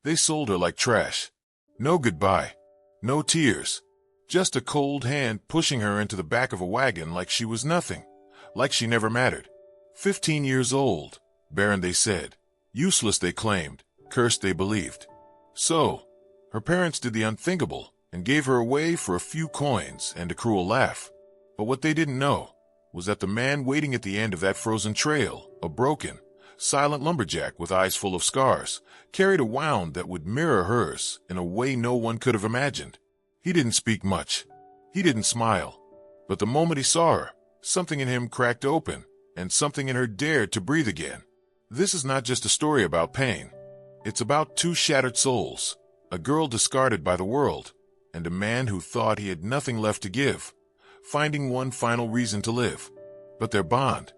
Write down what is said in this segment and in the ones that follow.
They sold her like trash. No goodbye. No tears. Just a cold hand pushing her into the back of a wagon like she was nothing. Like she never mattered. 15 years old. Barren, they said. Useless, they claimed. Cursed, they believed. So, her parents did the unthinkable and gave her away for a few coins and a cruel laugh. But what they didn't know was that the man waiting at the end of that frozen trail, a broken, silent lumberjack with eyes full of scars, carried a wound that would mirror hers in a way no one could have imagined. He didn't speak much. He didn't smile. But the moment he saw her, something in him cracked open, and something in her dared to breathe again. This is not just a story about pain. It's about two shattered souls, a girl discarded by the world, and a man who thought he had nothing left to give, finding one final reason to live. But their bond,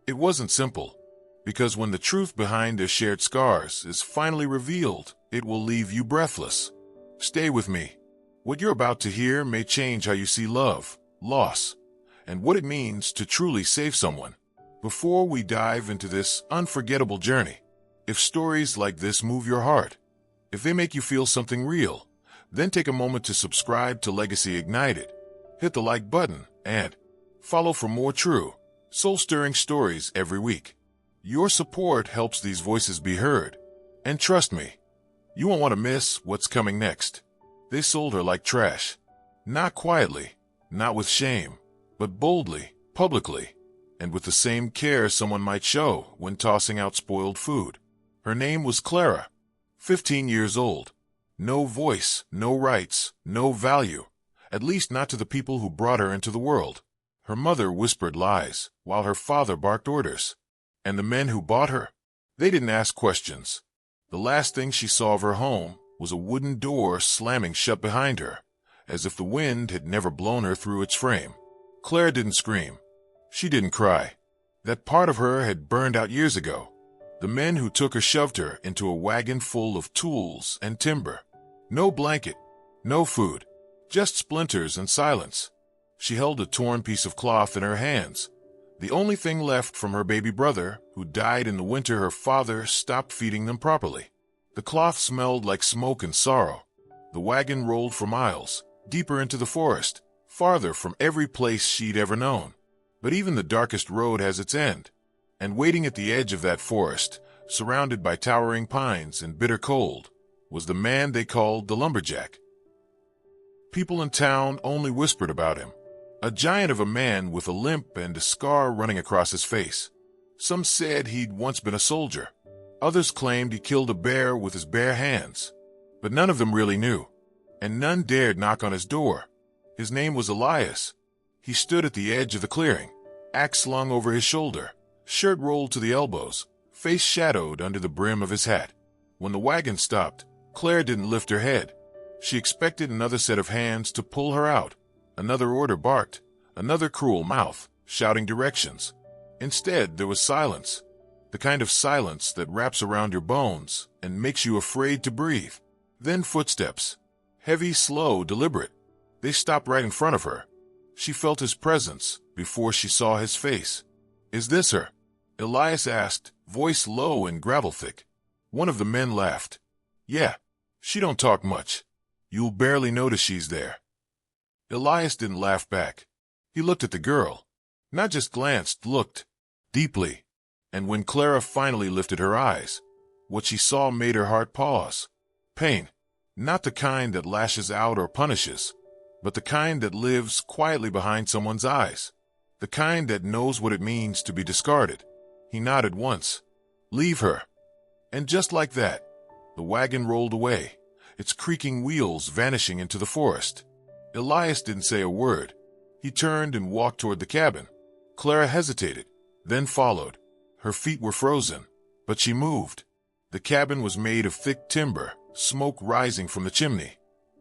it wasn't simple, because when the truth behind their shared scars is finally revealed, it will leave you breathless. Stay with me. What you're about to hear may change how you see love, loss, and what it means to truly save someone. Before we dive into this unforgettable journey, if stories like this move your heart, if they make you feel something real, then take a moment to subscribe to Legacy Ignited. Hit the like button and follow for more true, soul-stirring stories every week. Your support helps these voices be heard. And trust me, you won't want to miss what's coming next. They sold her like trash. Not quietly, not with shame, but boldly, publicly, and with the same care someone might show when tossing out spoiled food. Her name was Clara, 15 years old. No voice, no rights, no value, at least not to the people who brought her into the world. Her mother whispered lies, while her father barked orders. And the men who bought her, they didn't ask questions. The last thing she saw of her home was a wooden door slamming shut behind her, as if the wind had never blown her through its frame. Claire didn't scream. She didn't cry. That part of her had burned out years ago. The men who took her shoved her into a wagon full of tools and timber. No blanket, no food, just splinters and silence. She held a torn piece of cloth in her hands, the only thing left from her baby brother, who died in the winter her father stopped feeding them properly. The cloth smelled like smoke and sorrow. The wagon rolled for miles, deeper into the forest, farther from every place she'd ever known. But even the darkest road has its end. And waiting at the edge of that forest, surrounded by towering pines and bitter cold, was the man they called the Lumberjack. People in town only whispered about him. A giant of a man with a limp and a scar running across his face. Some said he'd once been a soldier. Others claimed he killed a bear with his bare hands. But none of them really knew, and none dared knock on his door. His name was Elias. He stood at the edge of the clearing, axe slung over his shoulder, shirt rolled to the elbows, face shadowed under the brim of his hat. When the wagon stopped, Claire didn't lift her head. She expected another set of hands to pull her out. Another order barked, another cruel mouth, shouting directions. Instead, there was silence. The kind of silence that wraps around your bones and makes you afraid to breathe. Then footsteps. Heavy, slow, deliberate. They stopped right in front of her. She felt his presence before she saw his face. "Is this her?" Elias asked, voice low and gravel-thick. One of the men laughed. "Yeah, she don't talk much. You'll barely notice she's there." Elias didn't laugh back. He looked at the girl. Not just glanced, looked. Deeply. And when Clara finally lifted her eyes, what she saw made her heart pause. Pain. Not the kind that lashes out or punishes, but the kind that lives quietly behind someone's eyes. The kind that knows what it means to be discarded. He nodded once. "Leave her." And just like that, the wagon rolled away, its creaking wheels vanishing into the forest. Elias didn't say a word. He turned and walked toward the cabin. Clara hesitated, then followed. Her feet were frozen, but she moved. The cabin was made of thick timber, smoke rising from the chimney,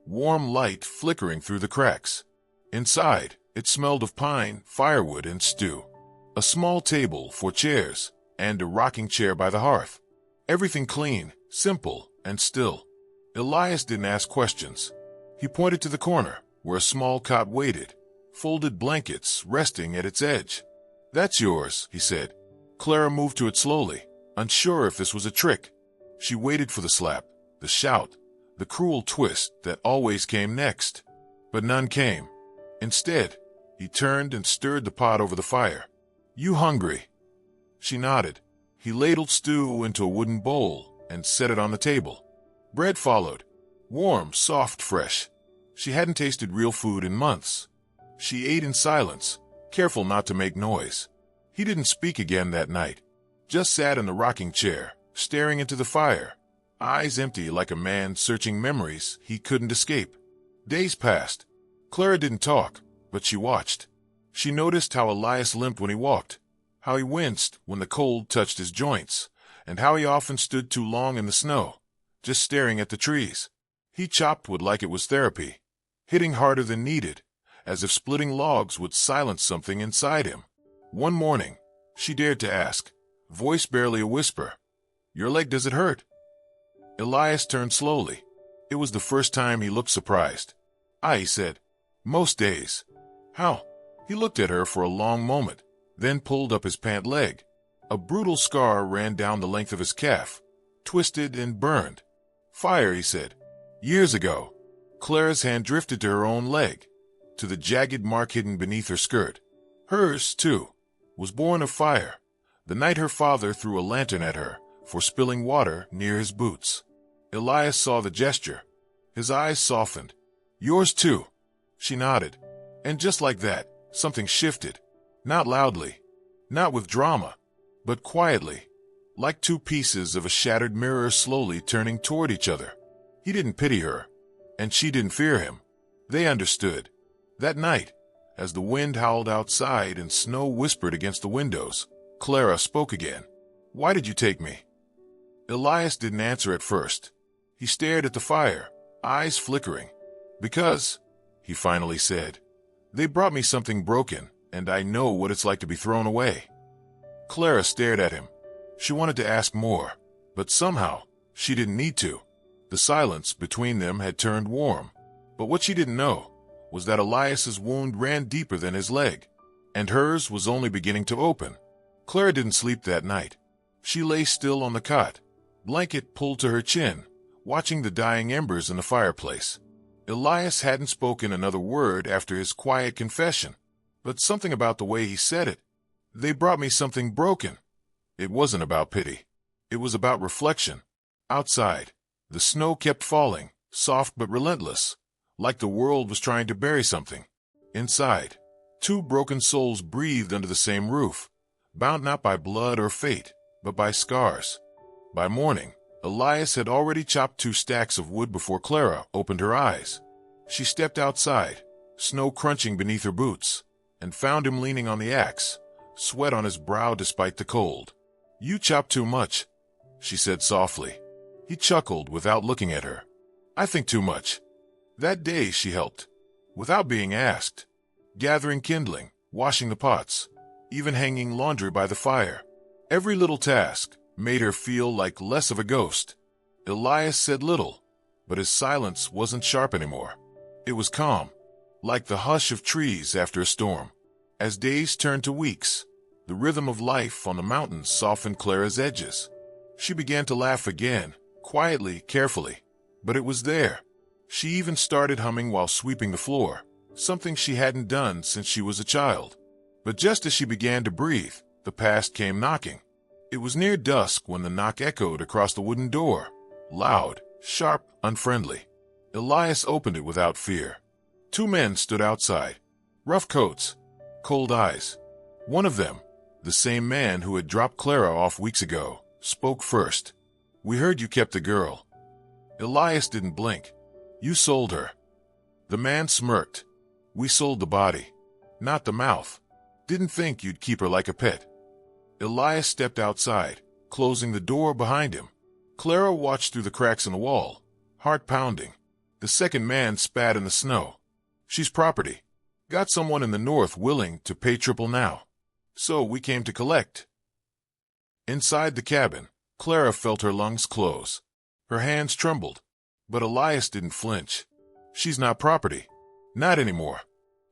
warm light flickering through the cracks. Inside, it smelled of pine, firewood, and stew. A small table, 4 chairs, and a rocking chair by the hearth. Everything clean, simple, and still. Elias didn't ask questions. He pointed to the corner, where a small cot waited, folded blankets resting at its edge. "That's yours," he said. Clara moved to it slowly, unsure if this was a trick. She waited for the slap, the shout, the cruel twist that always came next. But none came. Instead, he turned and stirred the pot over the fire. "You hungry?" She nodded. He ladled stew into a wooden bowl and set it on the table. Bread followed. Warm, soft, fresh. She hadn't tasted real food in months. She ate in silence, careful not to make noise. He didn't speak again that night. Just sat in the rocking chair, staring into the fire, eyes empty like a man searching memories he couldn't escape. Days passed. Clara didn't talk, but she watched. She noticed how Elias limped when he walked, how he winced when the cold touched his joints, and how he often stood too long in the snow, just staring at the trees. He chopped wood like it was therapy, hitting harder than needed, as if splitting logs would silence something inside him. One morning, she dared to ask, voice barely a whisper, "Your leg, does it hurt?" Elias turned slowly. It was the first time he looked surprised. "He said. "Most days." "How?" He looked at her for a long moment, then pulled up his pant leg. A brutal scar ran down the length of his calf, twisted and burned. "Fire," he said. "Years ago." Clara's hand drifted to her own leg, to the jagged mark hidden beneath her skirt. Hers, too, was born of fire, the night her father threw a lantern at her for spilling water near his boots. Elias saw the gesture. His eyes softened. "Yours, too." She nodded. And just like that, something shifted. Not loudly, not with drama, but quietly, like two pieces of a shattered mirror slowly turning toward each other. He didn't pity her, and she didn't fear him. They understood. That night, as the wind howled outside and snow whispered against the windows, Clara spoke again. "Why did you take me?" Elias didn't answer at first. He stared at the fire, eyes flickering. "Because," he finally said, "they brought me something broken, and I know what it's like to be thrown away." Clara stared at him. She wanted to ask more, but somehow she didn't need to. The silence between them had turned warm. But what she didn't know was that Elias's wound ran deeper than his leg, and hers was only beginning to open. Clara didn't sleep that night. She lay still on the cot, blanket pulled to her chin, watching the dying embers in the fireplace. Elias hadn't spoken another word after his quiet confession, but something about the way he said it. "They brought me something broken." It wasn't about pity. It was about reflection. Outside, the snow kept falling, soft but relentless, like the world was trying to bury something. Inside, two broken souls breathed under the same roof, bound not by blood or fate, but by scars. By morning, Elias had already chopped 2 stacks of wood before Clara opened her eyes. She stepped outside, snow crunching beneath her boots, and found him leaning on the axe, sweat on his brow despite the cold. "You chop too much," she said softly. He chuckled without looking at her. "I think too much." That day she helped, without being asked, gathering kindling, washing the pots, even hanging laundry by the fire. Every little task made her feel like less of a ghost. Elias said little, but his silence wasn't sharp anymore. It was calm, like the hush of trees after a storm. As days turned to weeks, the rhythm of life on the mountains softened Clara's edges. She began to laugh again, quietly, carefully, but it was there. She even started humming while sweeping the floor, something she hadn't done since she was a child. But just as she began to breathe, the past came knocking. It was near dusk when the knock echoed across the wooden door, loud, sharp, unfriendly. Elias opened it without fear. 2 men stood outside, rough coats, cold eyes. One of them, the same man who had dropped Clara off weeks ago, spoke first. "We heard you kept the girl." Elias didn't blink. "You sold her." The man smirked. "We sold the body, not the mouth. Didn't think you'd keep her like a pet." Elias stepped outside, closing the door behind him. Clara watched through the cracks in the wall, heart pounding. The second man spat in the snow. "She's property. Got someone in the north willing to pay triple now. So we came to collect." Inside the cabin, Clara felt her lungs close. Her hands trembled, but Elias didn't flinch. "She's not property. Not anymore."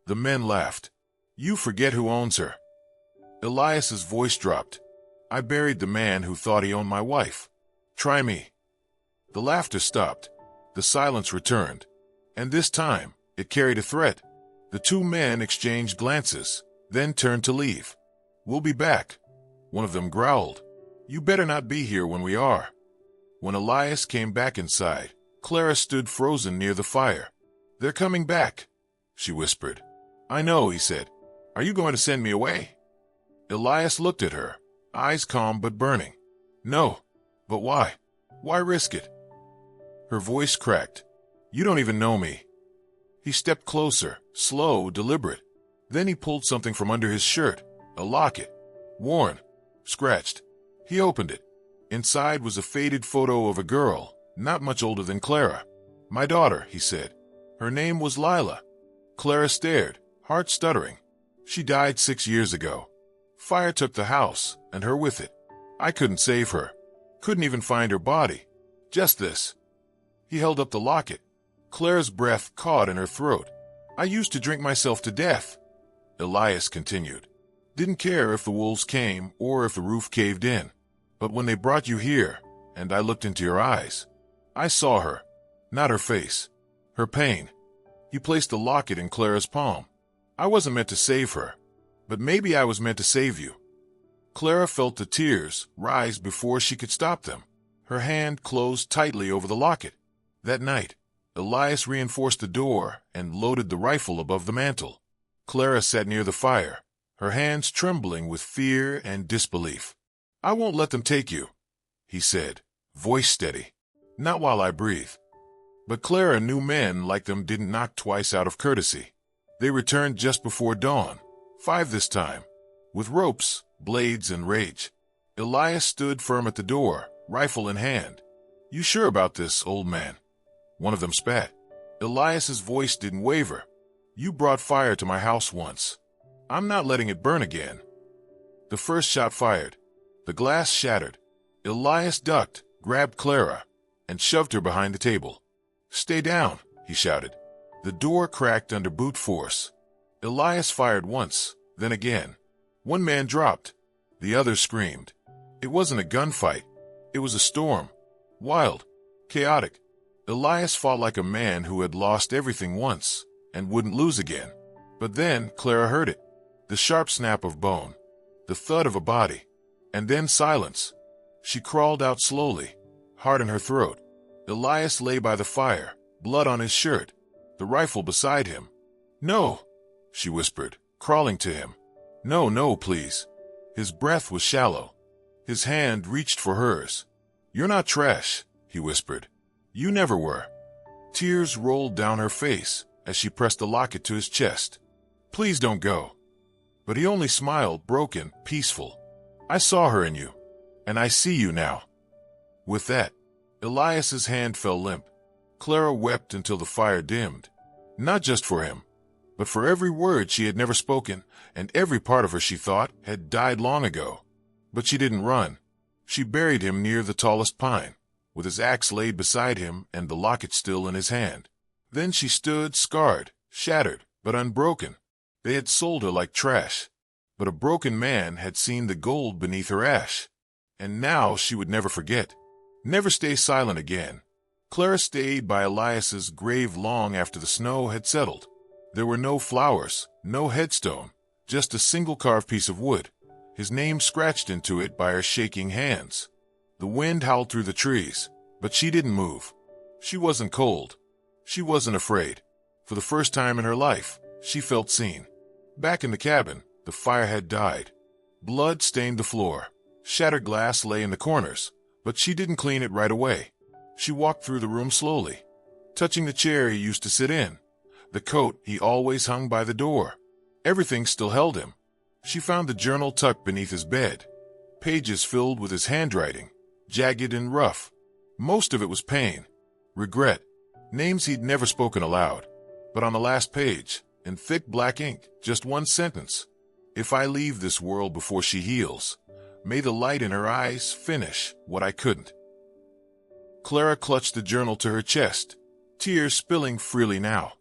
The men laughed. "You forget who owns her." Elias's voice dropped. "I buried the man who thought he owned my wife. Try me." The laughter stopped. The silence returned. And this time, it carried a threat. The two men exchanged glances, then turned to leave. "We'll be back," one of them growled. "You better not be here when we are." When Elias came back inside, Clara stood frozen near the fire. "They're coming back," she whispered. "I know," he said. "Are you going to send me away?" Elias looked at her, eyes calm but burning. "No. But why? Why risk it?" Her voice cracked. "You don't even know me." He stepped closer, slow, deliberate. Then he pulled something from under his shirt, a locket. Worn, scratched. He opened it. Inside was a faded photo of a girl, not much older than Clara. "My daughter," he said. "Her name was Lila." Clara stared, heart stuttering. "She died 6 years ago. Fire took the house, and her with it. I couldn't save her. Couldn't even find her body. Just this." He held up the locket. Clara's breath caught in her throat. "I used to drink myself to death," Elias continued. "Didn't care if the wolves came or if the roof caved in. But when they brought you here, and I looked into your eyes, I saw her. Not her face. Her pain." He placed the locket in Clara's palm. "I wasn't meant to save her, but maybe I was meant to save you." Clara felt the tears rise before she could stop them. Her hand closed tightly over the locket. That night, Elias reinforced the door and loaded the rifle above the mantel. Clara sat near the fire, her hands trembling with fear and disbelief. "I won't let them take you," he said, voice steady. "Not while I breathe." But Clara knew men like them didn't knock twice out of courtesy. They returned just before dawn, 5 this time, with ropes, blades, and rage. Elias stood firm at the door, rifle in hand. "You sure about this, old man?" One of them spat. Elias's voice didn't waver. "You brought fire to my house once. I'm not letting it burn again." The first shot fired. The glass shattered. Elias ducked, grabbed Clara, and shoved her behind the table. "Stay down," he shouted. The door cracked under brute force. Elias fired once, then again. One man dropped. The other screamed. It wasn't a gunfight. It was a storm. Wild. Chaotic. Elias fought like a man who had lost everything once and wouldn't lose again. But then Clara heard it. The sharp snap of bone. The thud of a body. And then silence. She crawled out slowly, heart in her throat. Elias lay by the fire, blood on his shirt, the rifle beside him. "No," she whispered, crawling to him. "No, no, please." His breath was shallow. His hand reached for hers. "You're not trash," he whispered. "You never were." Tears rolled down her face as she pressed the locket to his chest. "Please don't go." But he only smiled, broken, peaceful. "I saw her in you, and I see you now." With that, Elias's hand fell limp. Clara wept until the fire dimmed. Not just for him, but for every word she had never spoken, and every part of her she thought had died long ago. But she didn't run. She buried him near the tallest pine, with his axe laid beside him and the locket still in his hand. Then she stood scarred, shattered, but unbroken. They had sold her like trash, but a broken man had seen the gold beneath her ash. And now she would never forget, never stay silent again. Clara stayed by Elias's grave long after the snow had settled. There were no flowers, no headstone, just a single carved piece of wood, his name scratched into it by her shaking hands. The wind howled through the trees, but she didn't move. She wasn't cold. She wasn't afraid. For the first time in her life, she felt seen. Back in the cabin, the fire had died. Blood stained the floor. Shattered glass lay in the corners, but she didn't clean it right away. She walked through the room slowly, touching the chair he used to sit in, the coat he always hung by the door. Everything still held him. She found the journal tucked beneath his bed, pages filled with his handwriting, jagged and rough. Most of it was pain, regret, names he'd never spoken aloud. But on the last page, in thick black ink, just one sentence: "If I leave this world before she heals, may the light in her eyes finish what I couldn't." Clara clutched the journal to her chest, tears spilling freely now.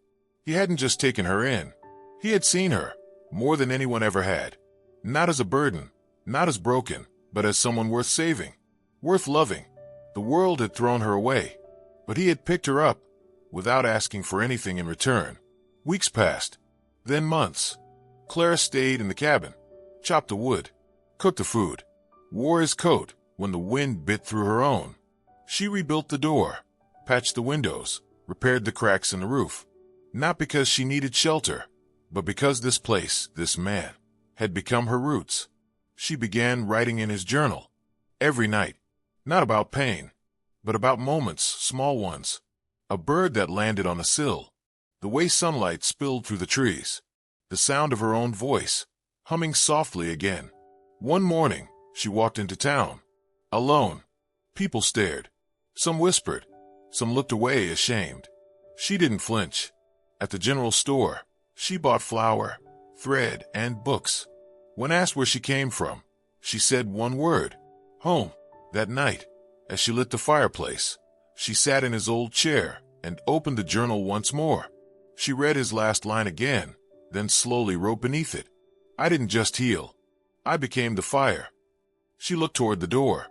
He hadn't just taken her in. He had seen her, more than anyone ever had. Not as a burden, not as broken, but as someone worth saving, worth loving. The world had thrown her away, But he had picked her up without asking for anything in return. Weeks passed, then months. Clara stayed in the cabin, chopped the wood, cooked the food, wore his coat when the wind bit through her own. She rebuilt the door, patched the windows, repaired the cracks in the roof. Not because she needed shelter, but because this place, this man, had become her roots. She began writing in his journal, every night, not about pain, but about moments, small ones. A bird that landed on the sill, the way sunlight spilled through the trees, the sound of her own voice, humming softly again. One morning, she walked into town, alone. People stared. Some whispered. Some looked away ashamed. She didn't flinch. At the general store, she bought flour, thread, and books. When asked where she came from, she said one word, home. That night, as she lit the fireplace, she sat in his old chair and opened the journal once more. She read his last line again, then slowly wrote beneath it, I didn't just heal. I became the fire. She looked toward the door.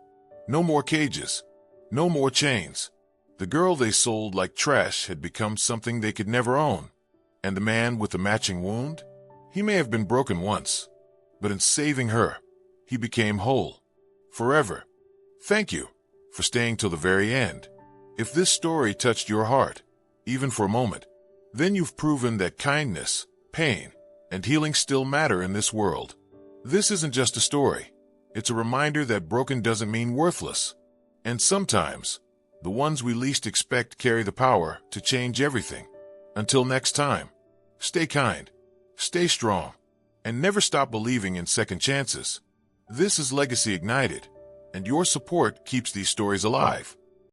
No more cages. No more chains. The girl they sold like trash had become something they could never own. And the man with the matching wound? He may have been broken once, but in saving her, he became whole. Forever. Thank you for staying till the very end. If this story touched your heart, even for a moment, then you've proven that kindness, pain, and healing still matter in this world. This isn't just a story. It's a reminder that broken doesn't mean worthless. And sometimes, the ones we least expect carry the power to change everything. Until next time, stay kind, stay strong, and never stop believing in second chances. This is Legacy Ignited, and your support keeps these stories alive.